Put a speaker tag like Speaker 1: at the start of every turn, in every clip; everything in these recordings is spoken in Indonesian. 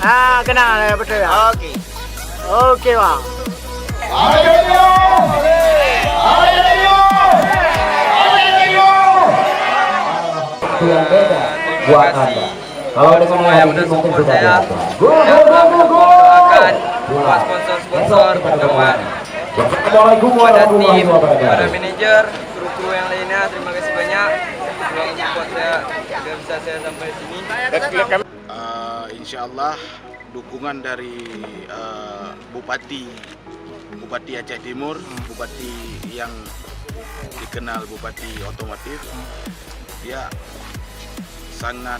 Speaker 1: Ah, kenal ya, betul ya.
Speaker 2: Oke.
Speaker 1: Oke, Bang.
Speaker 3: Yang beda buat Anda. Kalau dengan yang ini mungkin sudah biasa.
Speaker 4: Doakan buat sponsor-sponsor, teman-teman,
Speaker 3: Assalamualaikum
Speaker 4: pada
Speaker 3: warahmatullahi
Speaker 4: tim,
Speaker 3: wabarakatuh.
Speaker 4: pada manajer, kru-kru yang lainnya, terima kasih banyak telah support saya agar bisa saya sampai sini.
Speaker 2: Insya Allah dukungan dari Bupati Aceh Timur, Bupati yang dikenal Bupati otomotif, dia sangat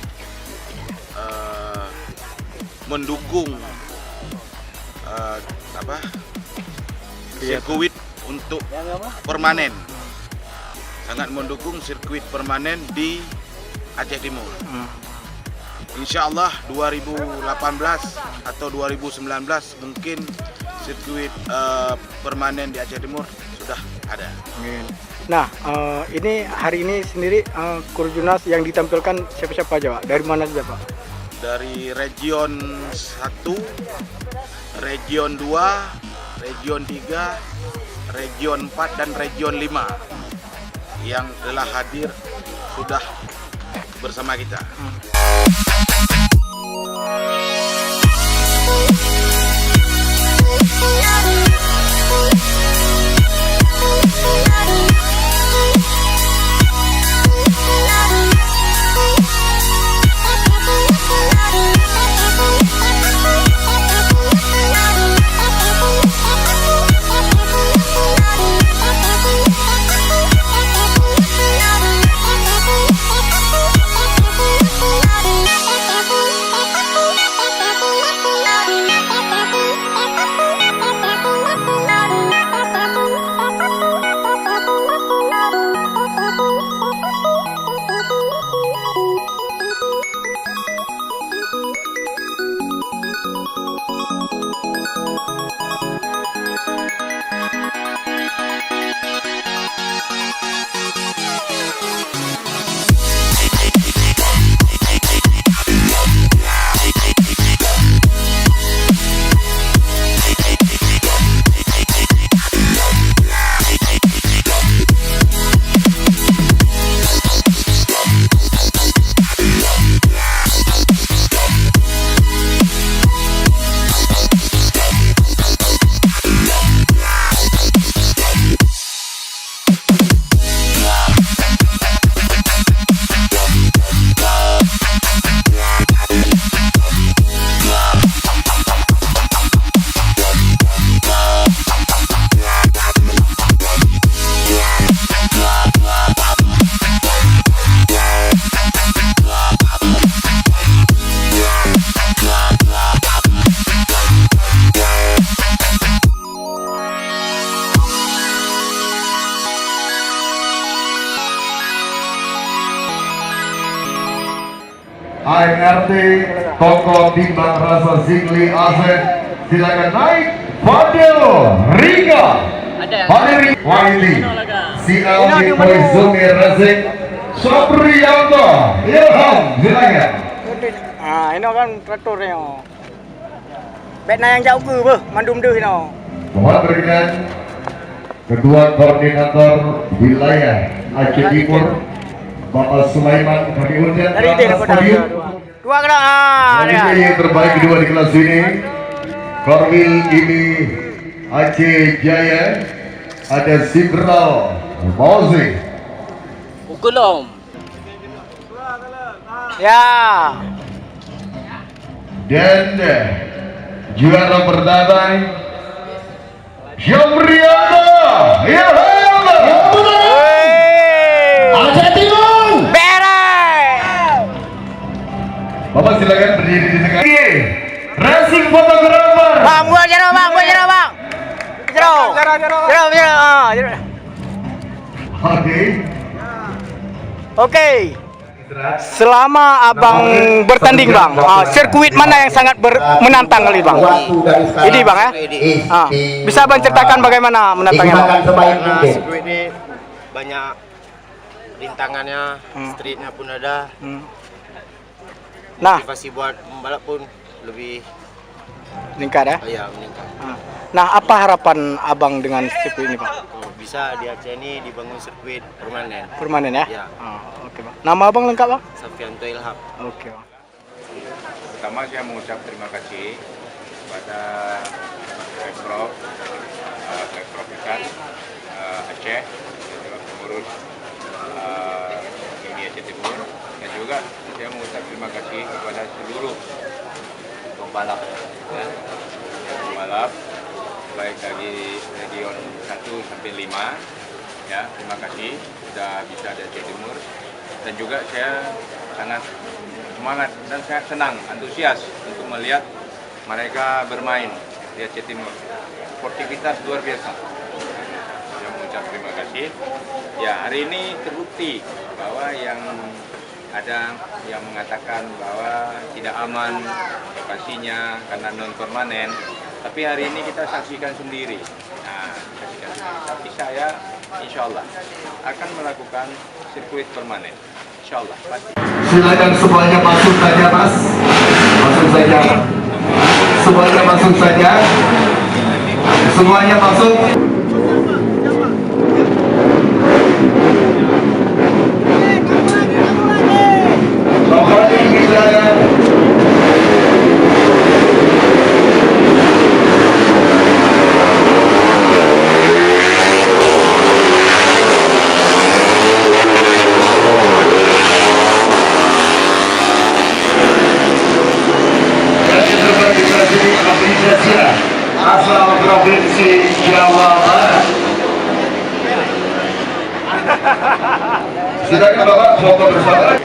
Speaker 2: mendukung sirkuit untuk permanen, sangat mendukung sirkuit permanen di Aceh Timur. Insya Allah 2018 atau 2019 mungkin sirkuit permanen di Aceh Timur sudah ada.
Speaker 1: Nah, ini hari ini sendiri Kejurnas yang ditampilkan siapa-siapa aja, Pak? Dari mana saja, Pak?
Speaker 2: Dari region 1, region 2, region 3, region 4 dan region 5 yang telah hadir sudah bersama kita.
Speaker 5: ART Toko Timbang Rasa Singli Aceh, silakan naik. Fadil Riga, Fadil Waili, CLD Poizumi Resik, Sopriyanto, Ilham, silakan.
Speaker 1: Ini kan traktornya. Betna yang jauh ke, mandum deh ini.
Speaker 5: Mohon berkenan Ketua Koordinator Wilayah Aceh Timur, Bapak Sulaiman, kami undang ke atas podium.
Speaker 1: Dua kena.
Speaker 5: Ini yang terbaik kedua di kelas ini. Korwil ini Aceh Jaya, ada Sibral Mauzi.
Speaker 4: Ukulom.
Speaker 1: Ya.
Speaker 5: Dan juara pertama Syamriana. Ya Aceh Timur.
Speaker 1: Beres.
Speaker 5: Bapak silakan berdiri di tengah. Racing fotografer.
Speaker 1: Bang, buat jero, Bang. Jero. Oke. Selama abang bertanding, Bang, sirkuit mana yang sangat menantang kali, Bang? Ini, Bang, ya. Bisa Bang ceritakan bagaimana menantangnya, Bang?
Speaker 2: Sirkuit ini banyak rintangannya, streetnya pun ada.
Speaker 1: Nah,
Speaker 2: Motivasi buat membalap pun lebih
Speaker 1: Meningkat ya?
Speaker 2: Iya, meningkat.
Speaker 1: Nah, apa harapan abang dengan sirkuit ini, Bang?
Speaker 2: Bisa di Aceh ini dibangun sirkuit permanen.
Speaker 1: Permanen ya?
Speaker 2: Ya.
Speaker 1: Oke, Bang. Nama abang lengkap, Bang?
Speaker 2: Safianto Ilham.
Speaker 1: Oke, Bang.
Speaker 6: Pertama saya mengucap terima kasih kepada Pemprov ikan Aceh, dan juga pengurus Prix Aceh Timur, dan juga saya mengucap terima kasih kepada seluruh pembalap, ya, pembalap baik dari region 1 sampai 5, ya, terima kasih sudah bisa di Aceh Timur, dan juga saya sangat semangat dan sangat senang, antusias untuk melihat mereka bermain di Aceh Timur. Sportivitas luar biasa. Saya mengucap terima kasih. Ya, hari ini terbukti bahwa yang ada yang mengatakan bahwa tidak aman lokasinya karena non permanen, tapi hari ini kita saksikan sendiri. Nah, saksikan sendiri. Tapi saya insya Allah akan melakukan sirkuit permanen. Insya Allah pasti.
Speaker 5: Silakan semuanya masuk saja, Mas. Masuk saja. Semuanya masuk saja. Semuanya masuk. Kembali kita. Asal Provinsi Jawa Barat. Silakan Bapak foto bersama.